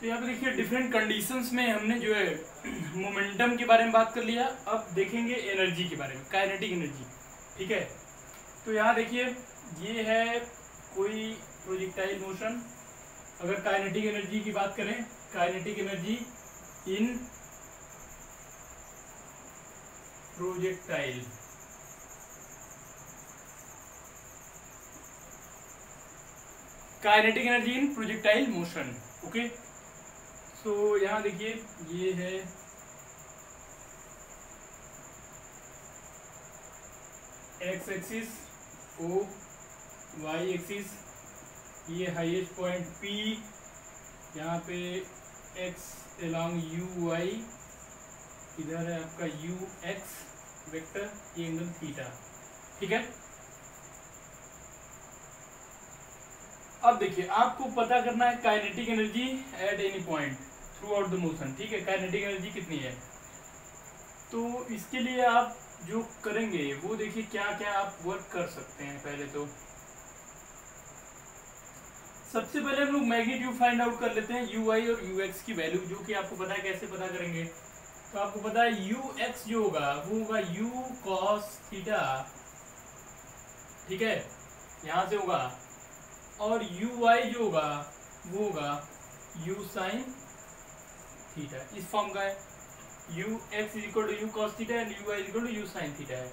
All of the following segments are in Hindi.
तो यहाँ पे देखिए डिफरेंट कंडीशंस में हमने जो है मोमेंटम के बारे में बात कर लिया। अब देखेंगे एनर्जी के बारे में, काइनेटिक एनर्जी। ठीक है, तो यहाँ देखिए ये है कोई प्रोजेक्टाइल मोशन। अगर काइनेटिक एनर्जी की बात करें, kinetic energy in projectile, kinetic energy in projectile motion. Okay, so यहाँ देखिए ये है X axis O, Y axis, ये हाईएस्ट पॉइंट पी, यहाँ पे एक्स अलोंग यू वाई, इधर है आपका यू एक्स वेक्टर, ये एंगल थीटा। ठीक है, अब देखिए आपको पता करना है kinetic energy at any point throughout the motion. ठीक है, काइनेटिक एनर्जी कितनी है, तो इसके लिए आप जो करेंगे वो देखिए क्या क्या आप वर्क कर सकते हैं। पहले तो सबसे पहले हम लोग मैग्नीट्यूड फाइंड आउट कर लेते हैं, यू वाई और यू एक्स की वैल्यू, जो कि आपको पता है कैसे पता करेंगे। तो आपको पता है यू एक्स जो होगा वो होगा यू कॉस थीटा, ठीक है, यहां से होगा, और यू वाई जो होगा वो होगा यू साइन थीटा, इस फॉर्म का है। U x is equal to u cos theta and u y is equal to u sine theta है।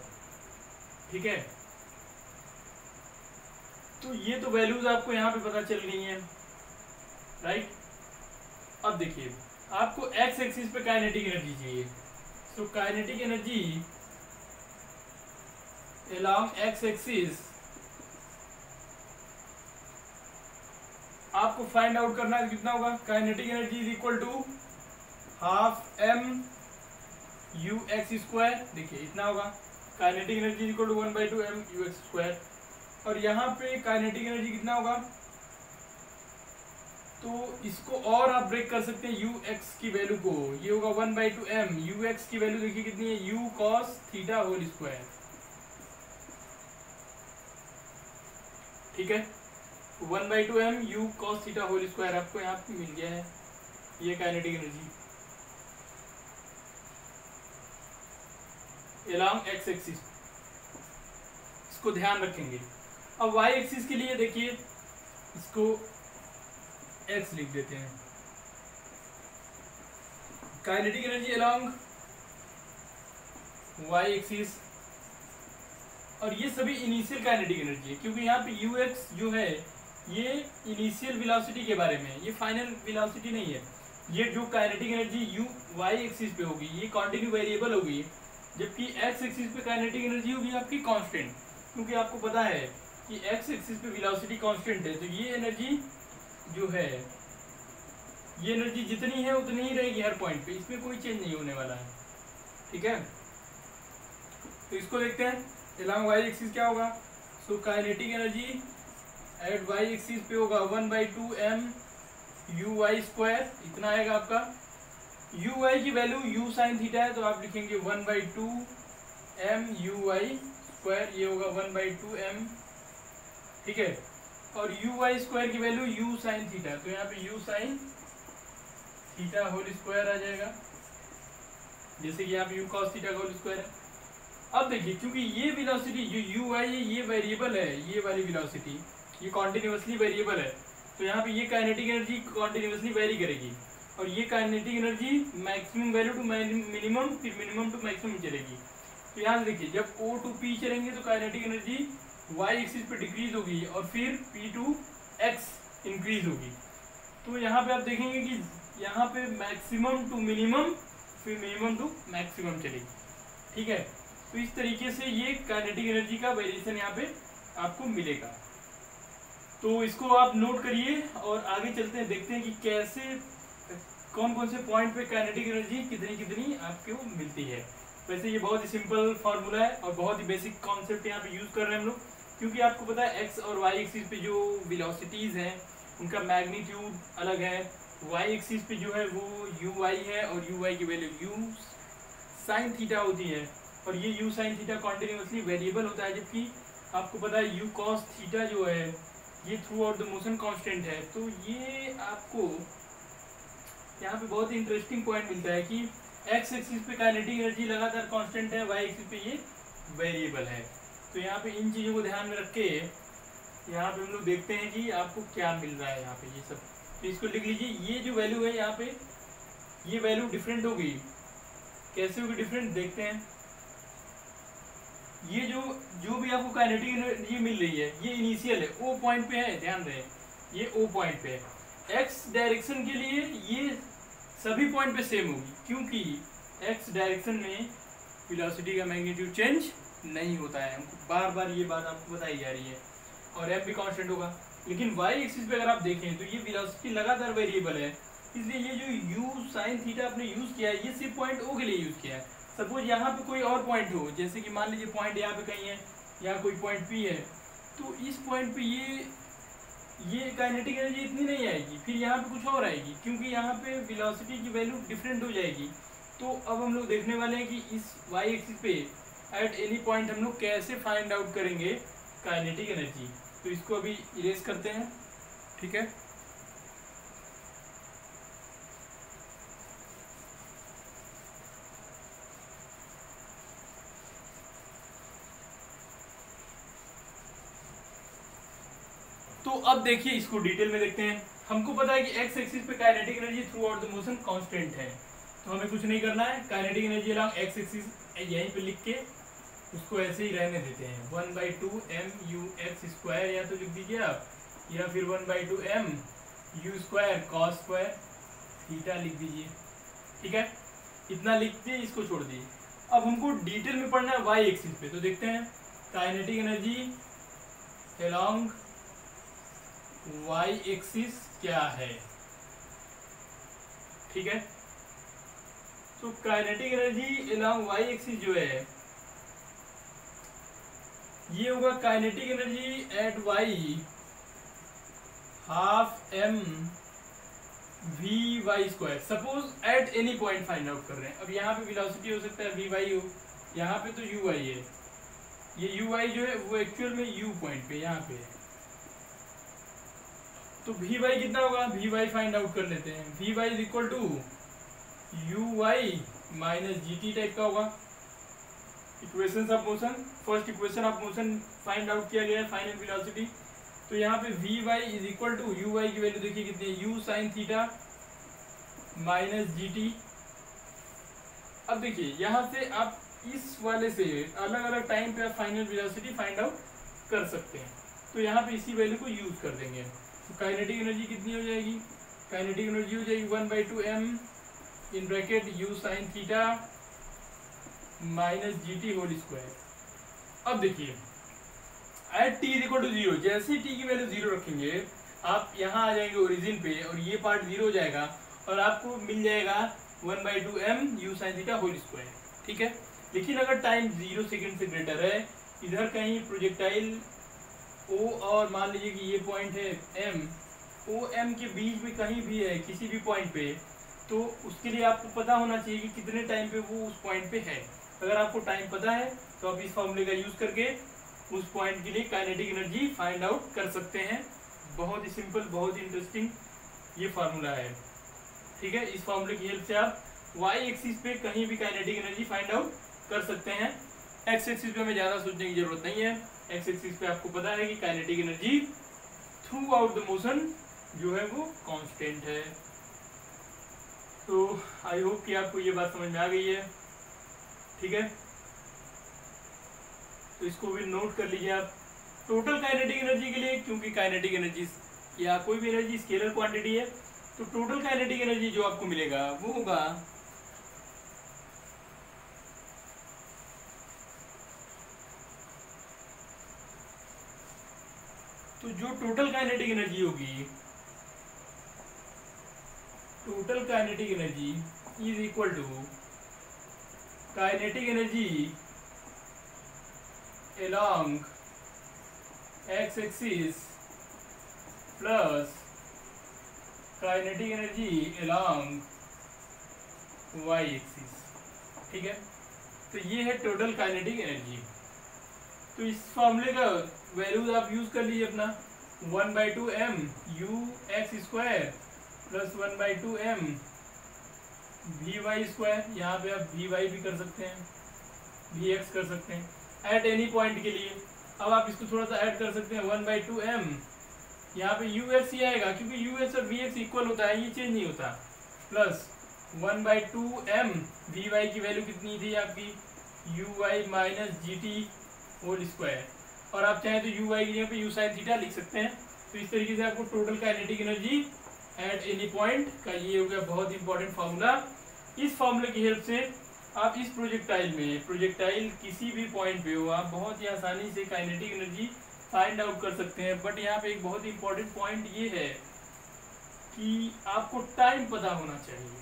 ठीक है, तो ये तो वैल्यूज आपको यहाँ पे पता चल गई हैं, राइट। अब देखिए आपको एक्स एक्सिस पे काइनेटिक एनर्जी चाहिए, so kinetic energy along x axis आपको फाइंड आउट करना है कितना होगा। Kinetic energy is equal to half M you x square, देखिए इतना होगा। Kinetic energy is equal to 1/2 m you x square, और यहाँ पे काइनेटिक एनर्जी कितना होगा, तो इसको और आप ब्रेक कर सकते हैं यू एक्स की वैल्यू को, ये होगा 1/2 एम यू एक्स की वैल्यू देखिए कितनी है, u cos theta whole square. ठीक है, 1/2 m u cos theta whole square आपको यहाँ पे मिल गया है, ये kinetic energy along x axis, इसको ध्यान रखेंगे। अब वाई एक्सिस के लिए देखिए इसको एक्स लिख देते हैं, kinetic energy along y axis, और ये सभी इनिशियल काइनेटिक एनर्जी है, क्योंकि यहाँ पे यू एक्स जो है ये इनिशियल वेलोसिटी के बारे में, ये फाइनल वेलोसिटी नहीं है। ये जो kinetic energy u y axis पे होगी ये कंटिन्यू वेरिएबल होगी, जबकि एक्स एक्सिस पे काइनेटिक एनर्जी होगी आपकी कांस्टेंट, क्योंकि आपको पता है कि एक्स एक्सिस पे वेलोसिटी कांस्टेंट है, तो ये एनर्जी जो है ये एनर्जी जितनी है उतनी ही रहेगी हर पॉइंट पे, इसमें कोई चेंज नहीं होने वाला है। ठीक है, तो इसको देखते हैं अलोंग वाई एक्सिस क्या होगा। So kinetic energy at y axis पे होगा 1/2 एम यू वाई स्क्वायर, इतना आएगा आपका। यू वाई की वैल्यू यू साइन थीटा है, तो आप लिखेंगे 1/2 एम यू वाई स्क्वायर, ये होगा 1/2 एम। ठीक है, और यू वाई स्क्वायर की वैल्यू यू साइन थीटा, तो यहाँ पे U sine theta whole square आ जाएगा, जैसे कि यहाँ पे U cos theta whole square है। अब देखिए क्योंकि ये वेलोसिटी जो यू वाई है ये वेरिएबल है, ये वाली वेलोसिटी ये कॉन्टिन्यूसली वेरिएबल है, तो यहाँ पे ये काइनेटिक एनर्जी कॉन्टिन्यूसली वेरी करेगी, और ये kinetic energy maximum value to minimum, फिर मिनिमम टू मैक्सिमम चलेगी। तो यहाँ से देखिए जब O टू P चलेंगे तो काइनेटिक एनर्जी y एक्सिस पे डिक्रीज होगी और फिर P टू X इंक्रीज होगी। तो यहाँ पे आप देखेंगे कि यहाँ पे मैक्सिमम टू मिनिमम फिर मिनिमम टू मैक्सिमम चलेगी। ठीक है, तो इस तरीके से ये काइनेटिक एनर्जी का वेरिएशन यहाँ पे आपको मिलेगा। तो इसको आप नोट करिए और आगे चलते हैं, देखते हैं कि कैसे कौन कौन से पॉइंट पे काइनेटिक एनर्जी कितनी कितनी आपको मिलती है। वैसे ये बहुत ही सिंपल फार्मूला है और बहुत ही बेसिक कॉन्सेप्ट यहाँ पे यूज कर रहे हैं हम लोग, क्योंकि आपको पता है एक्स और वाई एक्सिस पे जो वेलोसिटीज हैं उनका मैग्नीट्यूड अलग है। वाई एक्सिस पे जो है वो यू वाई है और यू वाई की वैल्यू यू साइन थीटा होती है, और ये you sine theta continuously variable होता है, जबकि आपको पता है यू कॉस थीटा जो है ये through out the motion constant है। तो ये आपको यहाँ पे बहुत ही इंटरेस्टिंग पॉइंट मिलता है कि एक्स एक्सिस पे काइनेटिक एनर्जी लगातार कांस्टेंट है, वाई एक्सिस पे ये वेरिएबल है। तो यहाँ पे इन चीज़ों को ध्यान में रख के यहाँ पे हम लोग देखते हैं कि आपको क्या मिल रहा है यहाँ पे ये सब। तो इसको लिख लीजिए, ये जो वैल्यू है यहाँ पे, ये वैल्यू डिफरेंट होगी। कैसे होगी डिफरेंट, देखते हैं। ये जो भी आपको काइनेटिक एनर्जी मिल रही है ये इनिशियल है, ओ पॉइंट पे है, ध्यान रहे ये ओ पॉइंट पे है। एक्स डायरेक्शन के लिए ये सभी पॉइंट पे सेम होगी, क्योंकि एक्स डायरेक्शन में वेलोसिटी का मैग्नीट्यूड चेंज नहीं होता है। हमको बार बार ये बात आपको बताई जा रही है, और एफ भी कांस्टेंट होगा। लेकिन वाई एक्सिस पे अगर आप देखें तो ये वेलोसिटी लगातार वेरिएबल है, इसलिए ये जो यू साइन थीटा आपने यूज किया है ये सिर्फ पॉइंट ओ के लिए यूज किया है। सपोज यहाँ पे कोई और पॉइंट हो, जैसे कि मान लीजिए पॉइंट यहाँ पे कहीं है, यहाँ कोई पॉइंट पी है, तो इस पॉइंट पे ये काइनेटिक एनर्जी इतनी नहीं आएगी, फिर यहाँ पे कुछ और आएगी, क्योंकि यहाँ पे वेलोसिटी की वैल्यू डिफरेंट हो जाएगी। तो अब हम लोग देखने वाले हैं कि इस वाई एक्सिस पे एट एनी पॉइंट हम लोग कैसे फाइंड आउट करेंगे काइनेटिक एनर्जी। तो इसको अभी इरेज करते हैं, ठीक है। तो अब देखिए इसको डिटेल में देखते हैं। हमको पता है कि एक्स एक्सिस पे kinetic energy through out the motion constant है, तो हमें कुछ नहीं करना है। Kinetic energy along x axis यहीं पे लिख के उसको ऐसे ही रहने देते हैं। 1/2 mux², या तो लिख दीजिए आप, या फिर 1/2 mu² cos स्क्वायर थीटा लिख दीजिए, ठीक है। इतना लिख के इसको छोड़ दिए। अब हमको डिटेल में पढ़ना है वाई एक्सिस पे, तो देखते हैं kinetic energy along y axis क्या है, ठीक है। तो kinetic energy along y axis जो है ये होगा kinetic energy at y half M v y square. Suppose at any point find out कर रहे हैं। अब यहाँ पे वेलोसिटी हो सकता है वी वाई हो, यहाँ पे तो यू वाई है। ये यू वाई जो है वो एक्चुअल में यू पॉइंट पे यहाँ पे है, तो वी वाई कितना होगा, वी वाई फाइंड आउट कर लेते हैं। V y is equal to u y minus g t type का होगा। Equation of motion, first equation of motion find out किया गया है, फाइनल वेलोसिटी। तो यहाँ पे v y is equal to u y की वैल्यू देखिए कितनी है, u sine theta minus g t. अब देखिए यहाँ से आप इस वाले से अलग अलग टाइम पे आप फाइनल वेलोसिटी फाइंड आउट कर सकते हैं। तो यहाँ पे इसी वैल्यू को यूज कर देंगे। तो काइनेटिक एनर्जी कितनी हो जाएगी, काइनेटिक एनर्जी हो जाएगी 1/2 m in bracket u sine theta minus g t whole square. अब देखिए at t is equal to 0, जैसे टी की वैल्यू 0 रखेंगे आप यहाँ आ जाएंगे ओरिजिन पे, और ये पार्ट 0 हो जाएगा, और आपको मिल जाएगा 1/2 m u sine theta whole square, ठीक है। लेकिन अगर टाइम 0 सेकेंड से ग्रेटर है, इधर कहीं प्रोजेक्टाइल ओ और मान लीजिए कि ये पॉइंट है एम, ओ एम के बीच में कहीं भी है किसी भी पॉइंट पे, तो उसके लिए आपको पता होना चाहिए कि कितने टाइम पे वो उस पॉइंट पे है। अगर आपको टाइम पता है तो आप इस फॉर्मूले का यूज करके उस पॉइंट के लिए काइनेटिक एनर्जी फाइंड आउट कर सकते हैं। बहुत ही सिंपल, बहुत ही इंटरेस्टिंग ये फार्मूला है, ठीक है। इस फार्मूले की हेल्प से आप वाई एक्सिस पे कहीं भी काइनेटिक एनर्जी फाइंड आउट कर सकते हैं। एक्स एक्सिस पे हमें ज़्यादा सोचने की जरूरत नहीं है। एक्स एक्सिस पे आपको पता है कि kinetic energy through out the motion जो है वो कांस्टेंट है। तो आई होप कि आपको ये बात समझ में आ गई है, ठीक है। तो इसको भी नोट कर लीजिए आप। टोटल काइनेटिक एनर्जी के लिए, क्योंकि काइनेटिक एनर्जी या कोई भी एनर्जी स्केलर क्वांटिटी है, तो टोटल काइनेटिक एनर्जी जो आपको मिलेगा वो होगा तो जो टोटल काइनेटिक एनर्जी होगी, total kinetic energy is equal to kinetic energy along x axis plus kinetic energy along y axis, ठीक है। तो ये है टोटल काइनेटिक एनर्जी। तो इस फॉर्मूले का वैल्यूज आप यूज कर लीजिए अपना, 1/2 m u x² plus 1/2 m v y square, यहाँ पे आप वी वाई भी कर सकते हैं, वी एक्स कर सकते हैं एट एनी पॉइंट के लिए। अब आप इसको थोड़ा सा ऐड कर सकते हैं, 1/2m, यहाँ पे यू एक्स ही आएगा क्योंकि यू एक्स और वी एक्स इक्वल होता है, ये चेंज नहीं होता, प्लस 1/2m, वी वाई की वैल्यू कितनी थी आपकी, u y minus g t whole square, और आप चाहें तो यू वाई की जगह पे यू साइन थीटा लिख सकते हैं। तो इस तरीके से आपको total kinetic energy at any point का ये हो गया बहुत इंपॉर्टेंट फार्मूला। इस फार्मूले की हेल्प से आप इस प्रोजेक्टाइल में, प्रोजेक्टाइल किसी भी पॉइंट पे हो, आप बहुत ही आसानी से काइनेटिक एनर्जी फाइंड आउट कर सकते हैं। बट यहाँ पे एक बहुत ही इंपॉर्टेंट पॉइंट ये है कि आपको टाइम पता होना चाहिए।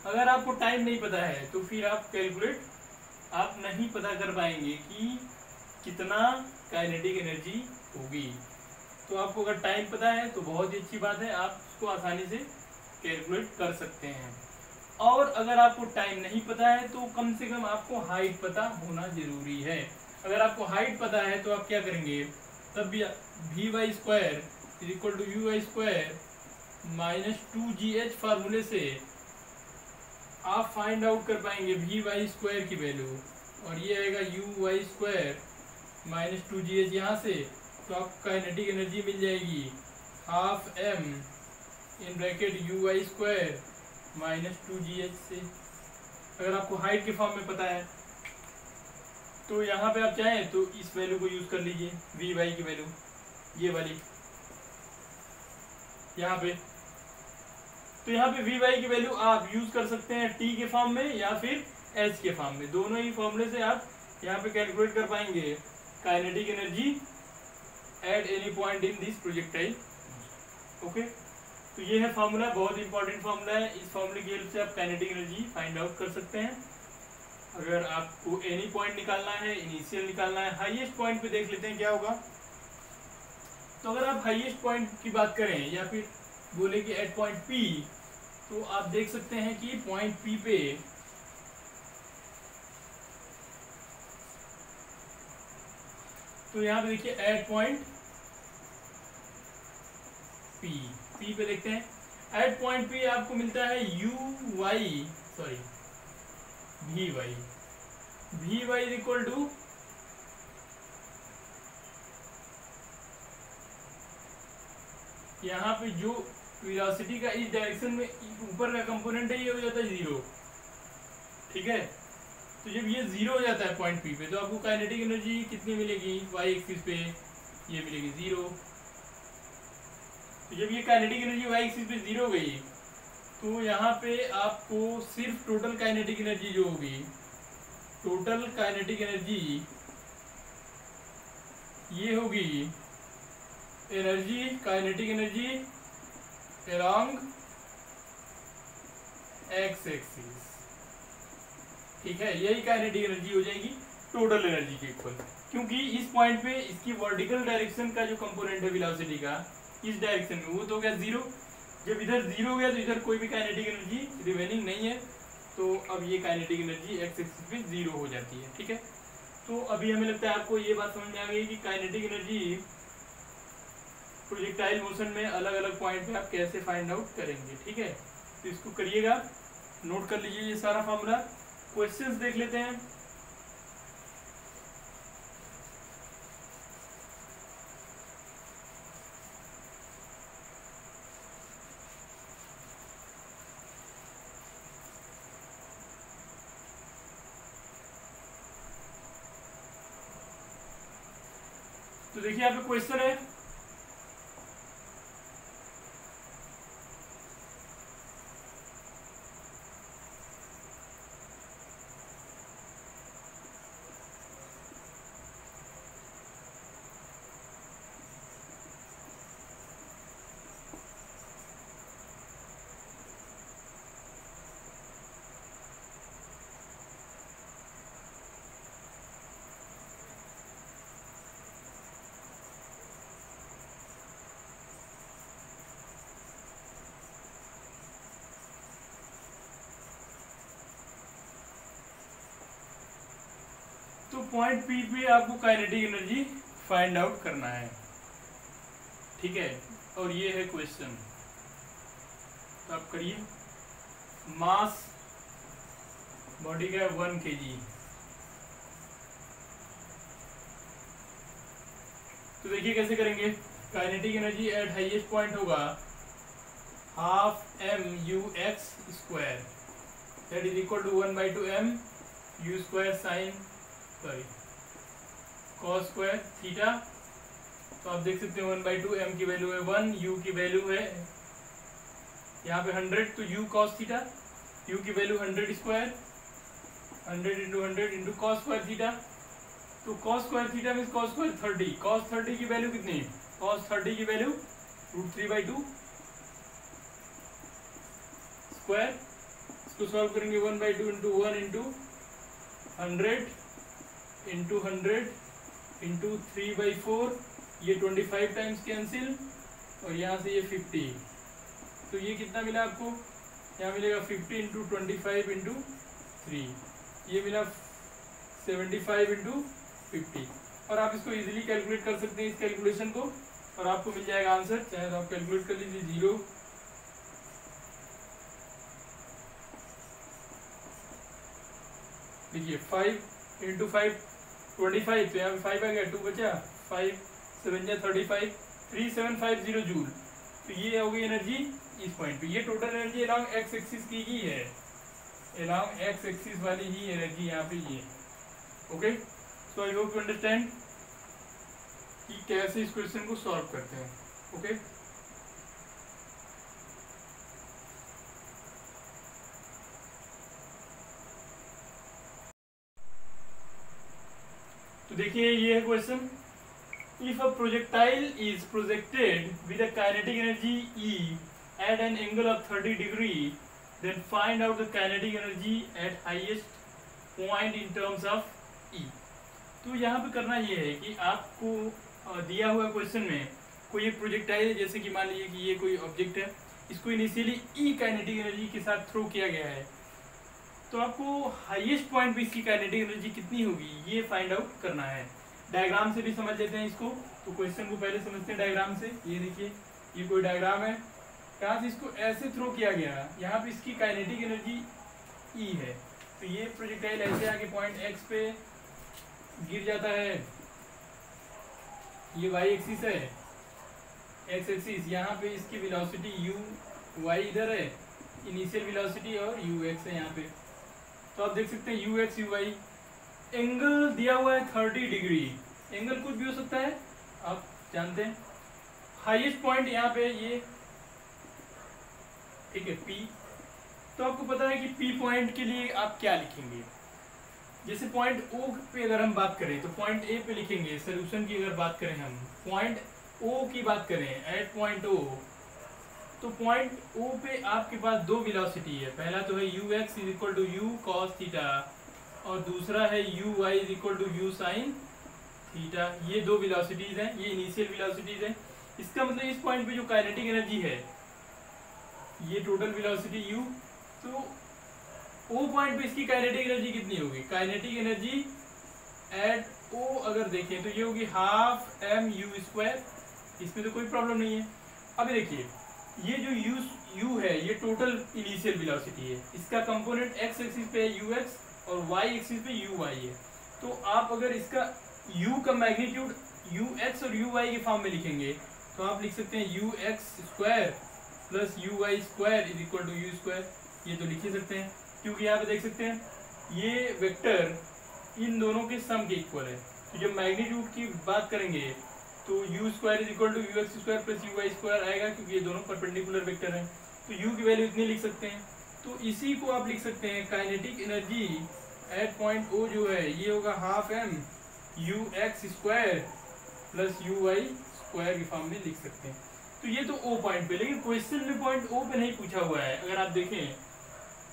अगर आपको टाइम नहीं पता है तो फिर आप कैलकुलेट आप नहीं पता कर पाएंगे कि कितना काइनेटिक एनर्जी होगी। तो आपको अगर टाइम पता है तो बहुत ही अच्छी बात है, आप उसको आसानी से कैलकुलेट कर सकते हैं। और अगर आपको टाइम नहीं पता है तो कम से कम आपको हाइट पता होना जरूरी है। अगर आपको हाइट पता है तो आप क्या करेंगे, तब भी v y square is equal to u Y square minus 2gh फार्मूले से आप फाइंड आउट कर पाएंगे वी वाई स्क्वायर की वैल्यू, और ये आएगा you Y square minus 2gh यहाँ से, तो आपको काइनेटिक एनर्जी मिल जाएगी half m in bracket u Y square minus 2gh से। अगर आपको हाइट के फॉर्म में पता है तो यहाँ पे आप चाहें तो इस वैल्यू को यूज कर लीजिए, वी वाई की वैल्यू ये वाली यहाँ पे। तो यहाँ पे वी वाई की वैल्यू आप यूज कर सकते हैं टी के फॉर्म में या फिर एच के फॉर्म में, दोनों ही फॉर्मूले से आप यहाँ पे कैलकुलेट कर पाएंगे kinetic energy at any point in this projectile. Okay, तो ये है फार्मूला, बहुत इंपॉर्टेंट फार्मूला है। इस फार्मूले की हेल्प से आप काइनेटिक एनर्जी फाइंड आउट कर सकते हैं। अगर आपको एनी पॉइंट निकालना है, इनिशियल निकालना है, हाईएस्ट पॉइंट पे देख लेते हैं क्या होगा। तो अगर आप हाईएस्ट पॉइंट की बात करें या फिर बोले कि एट पॉइंट पी, तो आप देख सकते हैं कि पॉइंट पी पे तो यहाँ पे देखिए एट पॉइंट पी पे देखते हैं, एट पॉइंट पी आपको मिलता है v y is equal to यहाँ पे जो वेलोसिटी का इस डायरेक्शन में ऊपर का कंपोनेंट है ये हो जाता है 0, ठीक है। तो जब ये 0 हो जाता है पॉइंट पी पे तो आपको काइनेटिक एनर्जी कितनी मिलेगी, वाई एक्सिस पे ये मिलेगी 0। तो जब ये काइनेटिक एनर्जी वाई एक्सिस पे 0 हो गई तो यहाँ पे आपको सिर्फ टोटल काइनेटिक एनर्जी जो होगी, टोटल काइनेटिक एनर्जी ये होगी energy, kinetic energy along x axis, ठीक है। यही काइनेटिक एनर्जी हो जाएगी टोटल एनर्जी के इक्वल, क्योंकि इस पॉइंट पे इसकी वर्टिकल डायरेक्शन का जो कंपोनेंट है वेलोसिटी का इस डायरेक्शन में वो तो हो गया 0। जब इधर 0 हो गया तो इधर कोई भी काइनेटिक एनर्जी रिमेनिंग नहीं है, तो अब ये काइनेटिक एनर्जी एक्स एक्सिस पे 0 हो जाती है, ठीक है। तो अभी हमें लगता है आपको ये बात समझ में आ गई कि काइनेटिक एनर्जी प्रोजेक्टाइल मोशन में अलग अलग पॉइंट पे आप कैसे फाइंड आउट करेंगे, ठीक है। तो इसको करिएगा, नोट कर लीजिए ये सारा फॉर्मूला। क्वेश्चंस देख लेते हैं। तो देखिए यहाँ पे क्वेश्चन है, तो पॉइंट पी पे आपको काइनेटिक एनर्जी फाइंड आउट करना है, ठीक है। और ये है क्वेश्चन, तो आप करिए। मास बॉडी का 1 kg। तो देखिए कैसे करेंगे। Kinetic energy at highest point होगा half M you x square, that is equal to 1/2 m u square sine cos square theta. तो आप देख सकते हैं 1/2 m की वैल्यू है 1, u की वैल्यू है यहाँ पे 100, तो u cos थीटा, u की value 100 square, 100 into 100 into cos square theta. तो cos square theta means cos square 30, cos 30 की वैल्यू कितनी, कॉस 30 की वैल्यू √3/2 स्क्वायर। इसको सॉल्व करेंगे 1/2 इंटू 1 इंटू 100 इंटू 100 इंटू 3/4, ये 25 टाइम्स कैंसिल, और यहाँ से ये 50। तो ये कितना मिला आपको, यहाँ मिलेगा 50 इंटू 25 इंटू 3, ये मिला 75 इंटू 50। और आप इसको इजीली कैलकुलेट कर सकते हैं इस कैलकुलेशन को, और आपको मिल जाएगा आंसर। चाहे तो आप कैलकुलेट कर लीजिए 0 देखिए 5 इंटू 5 25, तो यहाँ पे 5 आ गया, 2 बचा, 5 7 35, 3750 जूल। तो ये हो गई एनर्जी इस पॉइंट पे। ये total energy along x axis की ही है, अलॉन्ग एक्स एक्सिस वाली ही एनर्जी यहाँ पे ये। Okay, so I hope you understand कि कैसे इस क्वेश्चन को सॉल्व करते हैं। ओके, तो देखिए ये है question. If a projectile is projected with a kinetic energy E at an angle of 30 degree, then find out the kinetic energy at highest point in terms of E। तो यहाँ पे करना ये है कि आपको दिया हुआ क्वेश्चन में कोई एक प्रोजेक्टाइल है, जैसे कि मान लीजिए कि ये कोई ऑब्जेक्ट है, इसको इनिशियली E काइनेटिक एनर्जी के साथ थ्रो किया गया है। तो आपको हाईएस्ट पॉइंट पे इसकी काइनेटिक एनर्जी कितनी होगी ये फाइंड आउट करना है। डायग्राम से भी समझ लेते हैं इसको। तो क्वेश्चन को पहले समझते हैं डायग्राम से। ये देखिए, ये कोई डायग्राम है, यहाँ से इसको ऐसे थ्रो किया गया, यहाँ पे इसकी काइनेटिक एनर्जी E है। तो ये प्रोजेक्टाइल ऐसे आके पॉइंट X पे गिर जाता है, ये y एक्सिस है, x एक्सिस, यहाँ पे इसकी वेलोसिटी u y इधर है, इनिशियल वेलोसिटी, और ux है यहाँ पे। तो आप देख सकते हैं ux uy, एंगल दिया हुआ है 30 डिग्री। एंगल कुछ भी हो सकता है, आप जानते हैं। हाईएस्ट पॉइंट यहाँ पे ये, ठीक है, P। तो आपको पता है कि P पॉइंट के लिए आप क्या लिखेंगे। जैसे पॉइंट O पे अगर हम बात करें तो पॉइंट A पे लिखेंगे। सोल्यूशन की अगर बात करें, हम पॉइंट O की बात करें, एट पॉइंट O, तो पॉइंट O पे आपके पास दो वेलोसिटी है। पहला तो है ux is equal to u cos theta, और दूसरा है uy is equal to u sin theta. ये दो वेलोसिटीज हैं, ये इनिशियल वेलोसिटीज हैं। इसका मतलब इस पॉइंट पे जो काइनेटिक एनर्जी है, ये टोटल वेलोसिटी u, तो O पॉइंट पे इसकी काइनेटिक एनर्जी कितनी होगी। काइनेटिक एनर्जी एट O अगर देखें तो ये होगी हाफ m u स्क्वायर। इसमें तो कोई प्रॉब्लम नहीं है। अभी देखिए, ये जो u है, ये टोटल इनिशियल वेलोसिटी है। इसका कंपोनेंट x एक्सिस पे है ux, और y एक्सिस पे uy है। तो आप अगर इसका u का मैग्नीट्यूड ux और uy के फॉर्म में लिखेंगे तो आप लिख सकते हैं ux square plus uy square is equal to u square. ये तो लिख ही सकते हैं, क्योंकि यहाँ पे देख सकते हैं ये वेक्टर इन दोनों के सम के इक्वल है। तो जब मैग्नीट्यूड की बात करेंगे तो u square is equal to ux square plus uy square आएगा, क्योंकि ये दोनों परपेंडिकुलर वेक्टर हैं। तो u की वैल्यू इतनी लिख सकते हैं। तो इसी को आप लिख सकते हैं kinetic energy eight point O जो है, ये होगा half m ux square plus uy square के फॉर्म में लिख सकते हैं। तो ये तो O पॉइंट पे, लेकिन क्वेश्चन में पॉइंट O पे नहीं पूछा हुआ है। अगर आप देखें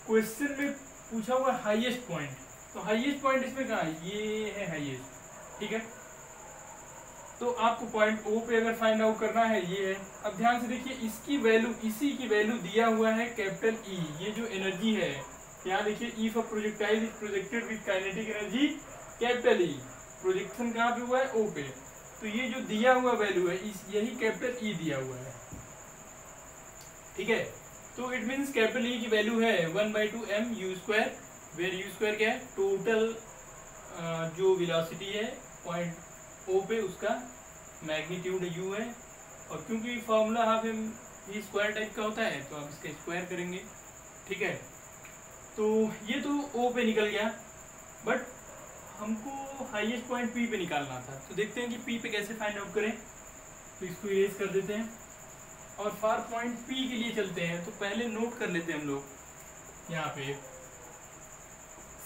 क्वेश्चन में पूछा हुआ है हाईएस्ट पॉइंट, तो हाईएस्ट पॉइंट इसमें कहाँ है, ये है हाईएस्ट, ठीक है। तो आपको पॉइंट O पे अगर फाइंड आउट करना है, ये है। अब ध्यान से देखिए, इसकी वैल्यू, इसी की वैल्यू दिया हुआ है कैपिटल E। ये जो एनर्जी है, यहाँ देखिए, if a projectile is projected with kinetic energy capital E, projection कहाँ पे हुआ है, O पे। तो ये जो दिया हुआ वैल्यू है, यही कैपिटल E दिया हुआ है, ठीक है। तो इट मीन्स कैपिटल ई की वैल्यू है 1/2 m u², वेयर u² क्या है, टोटल जो वेलोसिटी है पॉइंट ओ पे उसका मैग्नीट्यूड u है। और क्योंकि formula half M V square type का होता है तो आप इसका स्क्वायर करेंगे, ठीक है। तो ये तो ओ पे निकल गया, बट हमको हाईएस्ट पॉइंट पी पे निकालना था। तो देखते हैं कि पी पे कैसे फाइंड आउट करें। तो इसको इरेज कर देते हैं और फार पॉइंट पी के लिए चलते हैं। तो पहले नोट कर लेते हैं हम लोग यहाँ पे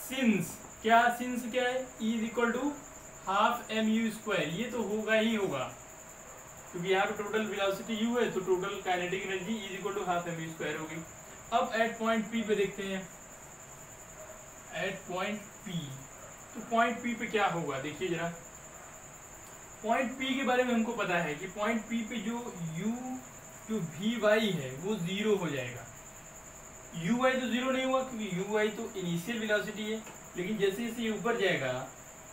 सिंस क्या है, E is equal to half mu², ये तो होगा ही होगा क्योंकि यहाँ पे टोटल वेलोसिटी u है, तो total kinetic energy E is equal to half mu² होगी। अब एट पॉइंट P पे देखते हैं, एट पॉइंट P, तो पॉइंट P पे क्या होगा देखिए जरा। पॉइंट P के बारे में हमको पता है कि पॉइंट P पे जो Vy है वो 0 हो जाएगा। Uy तो 0 नहीं हुआ क्योंकि Uy तो इनिशियल वेलोसिटी है, लेकिन जैसे जैसे ये ऊपर जाएगा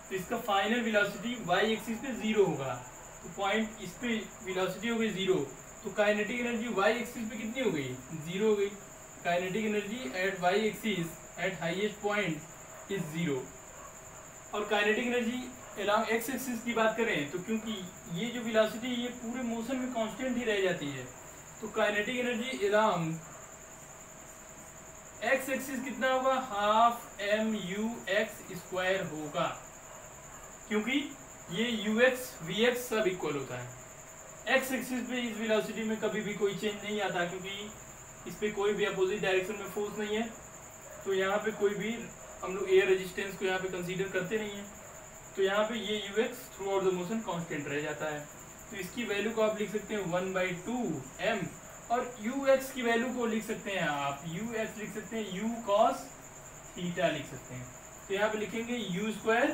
तो इसका फाइनल वेलोसिटी y एक्सिस पे 0 होगा। तो पॉइंट इस पे वेलोसिटी हो गई 0, तो काइनेटिक एनर्जी y एक्सिस पे कितनी हो गई, 0 हो गई। Kinetic energy eight y axis at highest point is 0। और kinetic energy along x axis की बात करें तो क्योंकि ये जो वेलोसिटी ये पूरे मोशन में कांस्टेंट ही रह जाती है, तो kinetic energy along x axis कितना होगा, हाफ mu(x²) होगा, क्योंकि ये ux vx सब इक्वल होता है। x एक्सिस पे इस वेलोसिटी में कभी भी कोई चेंज नहीं आता क्योंकि इस पे कोई भी अपोजिट डायरेक्शन में फोर्स नहीं है। तो यहाँ पे कोई भी हम लोग एयर रेजिस्टेंस को यहाँ पे कंसीडर करते नहीं है, तो यहाँ पे ये ux through out the motion constant रह जाता है। तो इसकी वैल्यू को आप लिख सकते हैं 1/2m, और ux की वैल्यू को लिख सकते हैं आप ux लिख सकते हैं u cos थीटा लिख सकते हैं। तो यहाँ पे लिखेंगे u²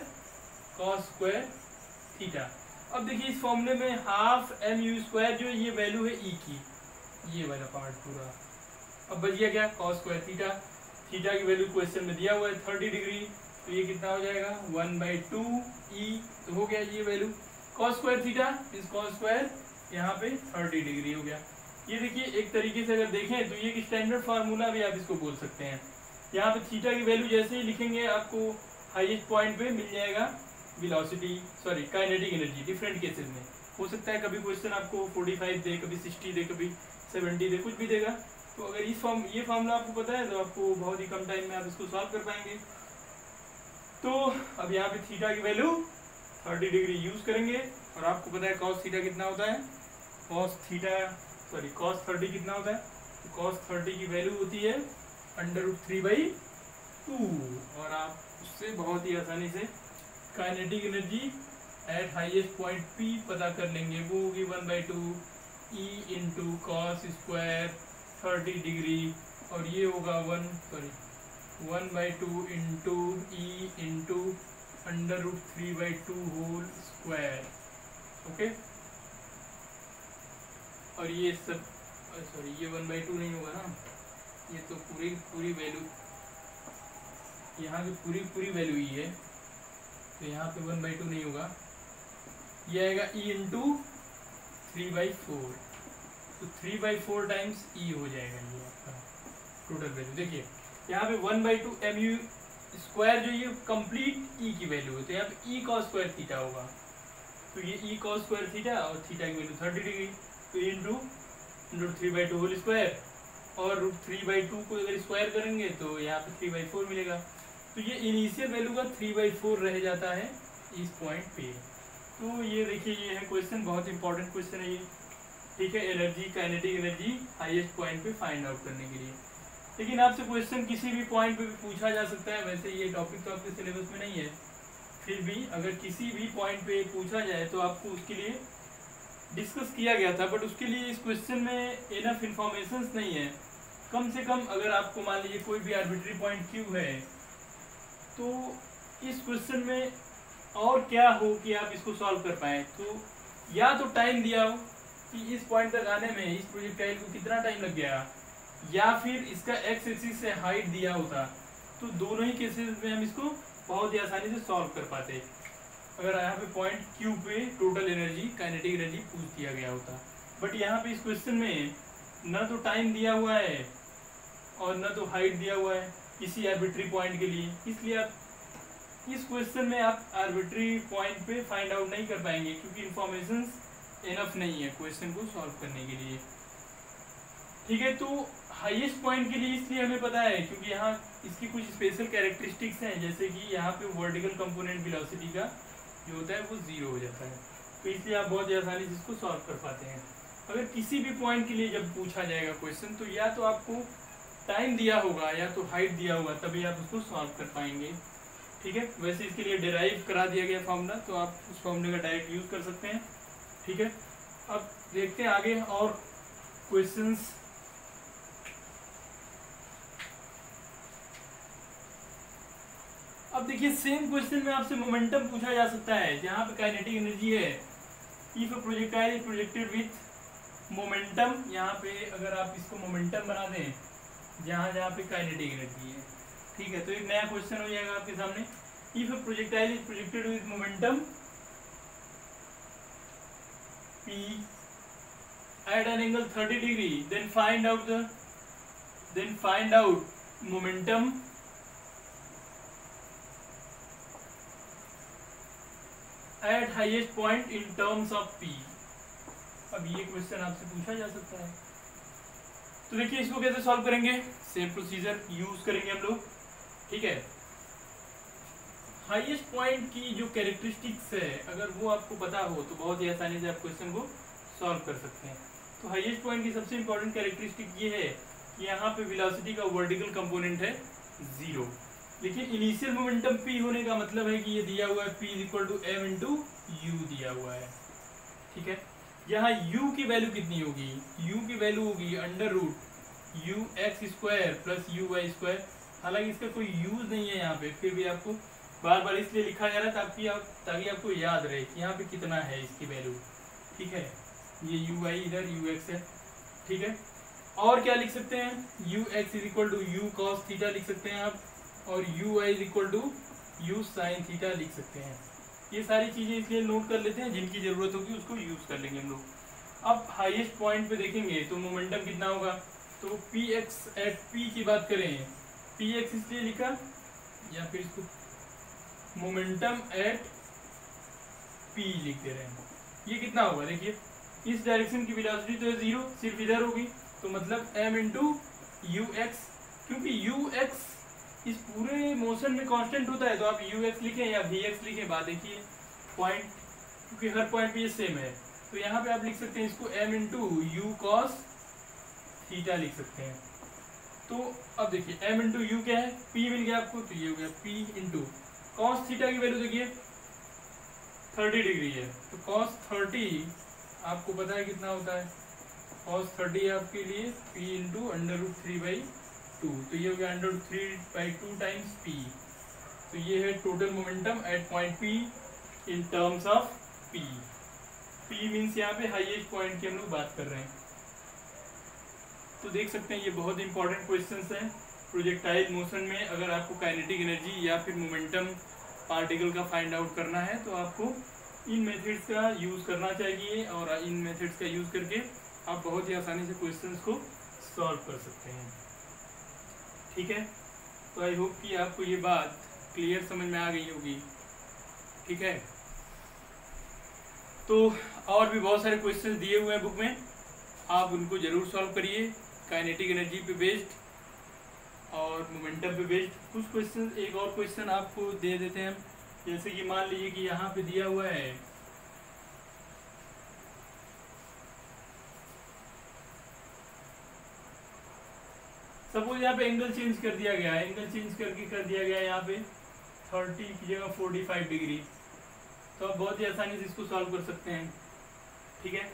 cos² थीटा। अब देखिए इस फॉर्मूले में हाफ mu² जो ये वैल्यू है e की, ये वाला पार्ट पूरा। अब बच गया क्या, cos² थीटा। थीटा की वैल्यू क्वेश्चन में दिया हुआ है 30 डिग्री, तो ये कितना हो जाएगा 1/2e, तो हो गया ये वैल्यू। cos² थीटा इस cos² यहाँ पे 30 डिग्री हो गया। ये देखिए एक तरीके से अगर देखें तो ये एक स्टैंडर्ड फार्मूला भी आप इसको बोल सकते हैं। यहाँ पे थीटा की वैल्यू जैसे ही लिखेंगे आपको हाईएस्ट पॉइंट पे मिल जाएगा velocity, sorry kinetic energy. Different cases में हो सकता है कभी क्वेश्चन आपको 45 दे, कभी 60 दे, कभी 70 दे, कुछ भी देगा। तो अगर ये फार्मूला आपको पता है तो आपको बहुत ही कम टाइम में आप इसको सॉल्व कर पाएंगे। तो अब यहाँ पे थीटा की वैल्यू 30 डिग्री यूज करेंगे, और आपको पता है cos थीटा कितना होता है, cos 30 कितना होता है, तो cos 30 की वैल्यू होती है √3/2, और आप उससे बहुत ही आसानी से kinetic energy at highest point P पता कर लेंगे। वो होगी 1/2 E इंटू cos² 30 डिग्री, और ये होगा 1/2 into E into √3/2 whole square. Okay, और ये सब सॉरी ये 1/2 नहीं होगा ना, ये तो पूरी वैल्यू यहाँ की पूरी वैल्यू ही है, तो यहाँ पे 1/2 नहीं होगा, ये आएगा E इंटू 3/4, तो 3/4 टाइम्स E हो जाएगा ये आपका टोटल वैल्यू। देखिए यहाँ पे 1/2 mu² जो ये कंप्लीट E की वैल्यू है, तो यहाँ पे E cos² थीटा होगा, तो ये E cos² थीटा और थीटा की वैल्यू 30 डिग्री, तो इंटू 3/2 होल स्क्वायर, और √3/2 को अगर स्क्वायर करेंगे तो यहाँ पे 3/4 मिलेगा। तो ये इनिशियल वैल्यू का 3/4 रह जाता है इस पॉइंट पे। तो ये देखिए ये है क्वेश्चन, बहुत इंपॉर्टेंट क्वेश्चन है ये, ठीक है, energy kinetic energy highest point पे फाइंड आउट करने के लिए। लेकिन आपसे क्वेश्चन किसी भी पॉइंट पे भी पूछा जा सकता है, वैसे ये टॉपिक तो आपके सिलेबस में नहीं है, फिर भी अगर किसी भी पॉइंट पे पूछा जाए तो आपको उसके लिए डिस्कस किया गया था, बट उसके लिए इस क्वेश्चन में इनफ इंफॉर्मेशन नहीं है। कम से कम अगर आपको मान लीजिए कोई भी आर्बिट्री पॉइंट Q है, तो इस क्वेश्चन में और क्या हो कि आप इसको सॉल्व कर पाए, तो या तो टाइम दिया हो कि इस पॉइंट तक आने में इस प्रोजेक्टाइल को कितना टाइम लग गया, या फिर इसका x एक्सिस से हाइट दिया होता, तो दोनों ही केसेस में हम इसको बहुत ही आसानी से सॉल्व कर पाते अगर यहाँ पे पॉइंट Q पे टोटल एनर्जी काइनेटिक एनर्जी पूछ दिया गया होता। बट यहाँ पे इस क्वेश्चन में ना तो टाइम दिया हुआ है और ना तो हाइट दिया हुआ है किसी आर्बिट्री पॉइंट के लिए, इसलिए आप इस क्वेश्चन में आप आर्बिट्री पॉइंट पे फाइंड आउट नहीं कर पाएंगे क्योंकि इंफॉर्मेशन इनफ नहीं है क्वेश्चन को सॉल्व करने के लिए। ठीक है, तो हाईएस्ट पॉइंट के लिए इसलिए हमें पता है क्योंकि यहाँ इसकी कुछ स्पेशल कैरेक्टरिस्टिक्स हैं, जैसे कि यहाँ पे वर्टिकल कंपोनेंट वेलोसिटी का जो होता है वो 0 हो जाता है, तो इसलिए आप बहुत ही आसानी से इसको सॉल्व कर पाते हैं। अगर किसी भी पॉइंट के लिए जब पूछा जाएगा क्वेश्चन, तो या तो आपको टाइम दिया होगा या तो हाइट दिया होगा, तभी आप उसको सॉल्व कर पाएंगे। ठीक है, वैसे इसके लिए डिराइव करा दिया गया फॉर्मूला, तो आप उस फॉर्मूले का डायरेक्ट यूज कर सकते हैं। ठीक है, अब देखते हैं आगे और क्वेश्चंस। अब देखिए सेम क्वेश्चन में आपसे मोमेंटम पूछा जा सकता है, जहां पे काइनेटिक एनर्जी है। If projectile projected with momentum, यहाँ पे अगर आप इसको मोमेंटम बना दें जहां जहां पे काइनेटिक एनर्जी है, ठीक है, तो एक नया क्वेश्चन हो जाएगा आपके सामने। If projectile is projected with momentum p at an angle 30 degree, then find out momentum at highest point in terms of p। अब ये क्वेश्चन आपसे पूछा जा सकता है, तो देखिए इसको कैसे सॉल्व करेंगे। सेम प्रोसीजर यूज करेंगे हम लोग। ठीक है, हाईएस्ट पॉइंट की जो कैरेक्टरिस्टिक्स है अगर वो आपको पता हो तो बहुत ही आसानी से आप क्वेश्चन को सॉल्व कर सकते हैं। तो हाईएस्ट पॉइंट की सबसे इंपॉर्टेंट कैरेक्टरिस्टिक ये है कि यहाँ पे वेलोसिटी का वर्टिकल कंपोनेंट है 0, लेकिन इनिशियल मोमेंटम p होने का मतलब है कि ये दिया हुआ है p = m × u दिया हुआ है। ठीक है, यहाँ u की वैल्यू कितनी होगी, u की वैल्यू होगी √ux² + uy²। हालांकि इसका कोई यूज नहीं है यहाँ पे, फिर भी आपको बार बार इसलिए लिखा जा रहा है ताकि आपको याद रहे कि यहाँ पे कितना है इसकी वैल्यू। ठीक है, ये uy इधर ux है। ठीक है, और क्या लिख सकते हैं, ux = u cos थीटा लिख सकते हैं आप, और uy = u sin थीटा लिख सकते हैं। ये सारी चीजें इसलिए नोट कर लेते हैं, जिनकी जरूरत होगी उसको यूज कर लेंगे हम लोग। अब हाईएस्ट पॉइंट पे देखेंगे तो मोमेंटम कितना होगा, तो px at p की बात करें, px इसलिए लिखा, या फिर इसको मोमेंटम एट p लिख दे रहे हैं। ये कितना होगा, देखिए इस डायरेक्शन की वेलोसिटी तो 0 सिर्फ इधर होगी, तो मतलब m × ux, क्योंकि ux इस पूरे मोशन में कांस्टेंट होता है, तो आप ux लिखें या vx लिखें, बात देखिए पॉइंट, क्योंकि हर पॉइंट पे ये सेम है, तो यहाँ पे आप लिख सकते हैं इसको m × u cos थीटा लिख सकते हैं। तो अब देखिए m × u क्या है, p मिल गया आपको, तो ये हो गया p × cos थीटा की वैल्यू देखिए 30 डिग्री है, तो cos 30 आपको पता है कितना होता है, cos 30 आपके लिए p × √3/2, तो ये हो गया √3/2 टाइम्स p। तो ये है total momentum at point p in terms of p। p means यहाँ पे हाईएस्ट पॉइंट की हम लोग बात कर रहे हैं। तो देख सकते हैं ये बहुत इंपॉर्टेंट क्वेश्चंस हैं प्रोजेक्टाइल मोशन में। अगर आपको काइनेटिक एनर्जी या फिर मोमेंटम पार्टिकल का फाइंड आउट करना है तो आपको इन मेथड्स का यूज़ करना चाहिए, और इन मेथड्स का यूज़ करके आप बहुत ही आसानी से क्वेश्चंस को सॉल्व कर सकते हैं। ठीक है, तो आई होप कि आपको ये बात क्लियर समझ में आ गई होगी। ठीक है, तो और भी बहुत सारे क्वेश्चंस दिए हुए हैं बुक में, आप उनको ज़रूर सॉल्व करिए काइनेटिक एनर्जी पे बेस्ड और मोमेंटम पे बेस्ड। कुछ क्वेश्चन, एक और क्वेश्चन आपको दे देते हैं, जैसे कि मान लीजिए कि यहाँ पे दिया हुआ है सपोज यहाँ पे एंगल चेंज कर दिया गया है, एंगल चेंज करके कर दिया गया है यहाँ पे 30 की जगह 45 डिग्री, तो आप बहुत ही आसानी से इसको सॉल्व कर सकते हैं। ठीक है,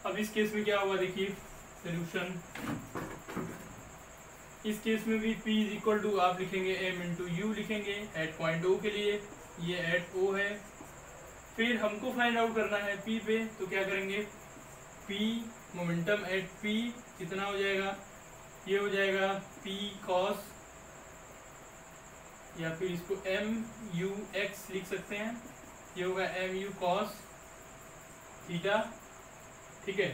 अब इस केस में क्या होगा, देखिए सोल्यूशन। इस केस में भी p = आप लिखेंगे m × u लिखेंगे एट पॉइंट O के लिए, ये एट O है। फिर हमको फाइंड आउट करना है p पे, तो क्या करेंगे, p मोमेंटम एट p कितना हो जाएगा, ये हो जाएगा p cos, या फिर इसको mux लिख सकते हैं, ये होगा mu cos थीटा। ठीक है,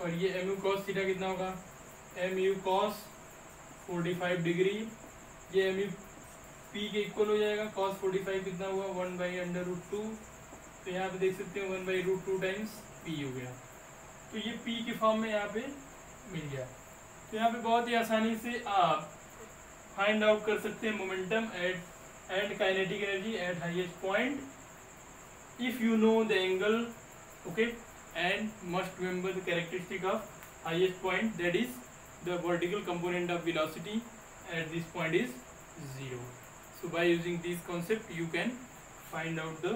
और ये mu cos थीटा कितना होगा, mu cos 45 डिग्री, ये एम पी के इक्वल हो जाएगा। cos 45 कितना हुआ 1/√2, तो यहाँ पे देख सकते हैं 1/√2 टाइम्स पी हो गया। तो ये पी के फॉर्म में यहाँ पे मिल गया। तो यहाँ पे बहुत ही आसानी से आप फाइंड आउट कर सकते हैं momentum and kinetic energy at highest point if you know the angle, okay, and must remember the characteristic of highest point, that is the vertical component of velocity at this point is 0. So by using this concept you can find out the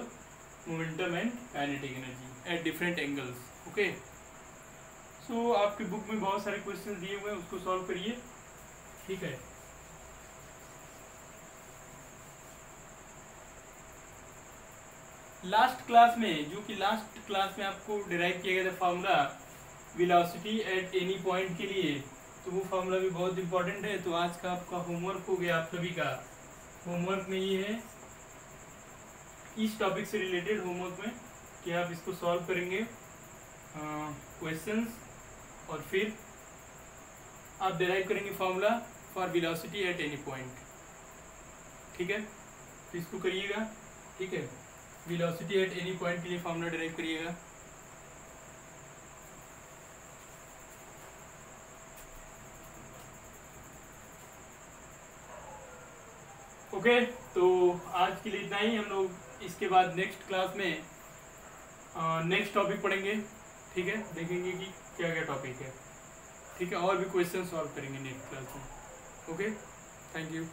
momentum and kinetic energy at different angles. Okay, so आपके बुक में बहुत सारे क्वेश्चन दिए हुए हैं, उसको सॉल्व करिए, ठीक है। लास्ट क्लास में, जो कि लास्ट क्लास में आपको डिराइव किया गया था formula velocity at any point के लिए, तो वो फार्मूला भी बहुत इंपॉर्टेंट है। तो आज का आपका होमवर्क हो गया, आप सभी का होमवर्क में ये है, इस टॉपिक से रिलेटेड होमवर्क में कि आप इसको सॉल्व करेंगे क्वेश्चंस, और फिर आप डिराइव करेंगे formula for velocity at any point, ठीक है। तो इसको करिएगा, ठीक है, वेलोसिटी एट एनी पॉइंट के लिए फार्मूला डिराइव करिएगा। ओके, तो आज के लिए इतना ही। हम लोग इसके बाद नेक्स्ट क्लास में नेक्स्ट टॉपिक पढ़ेंगे, ठीक है, देखेंगे कि क्या क्या टॉपिक है, ठीक है, और भी क्वेश्चन सॉल्व करेंगे नेक्स्ट क्लास में। Okay, thank you.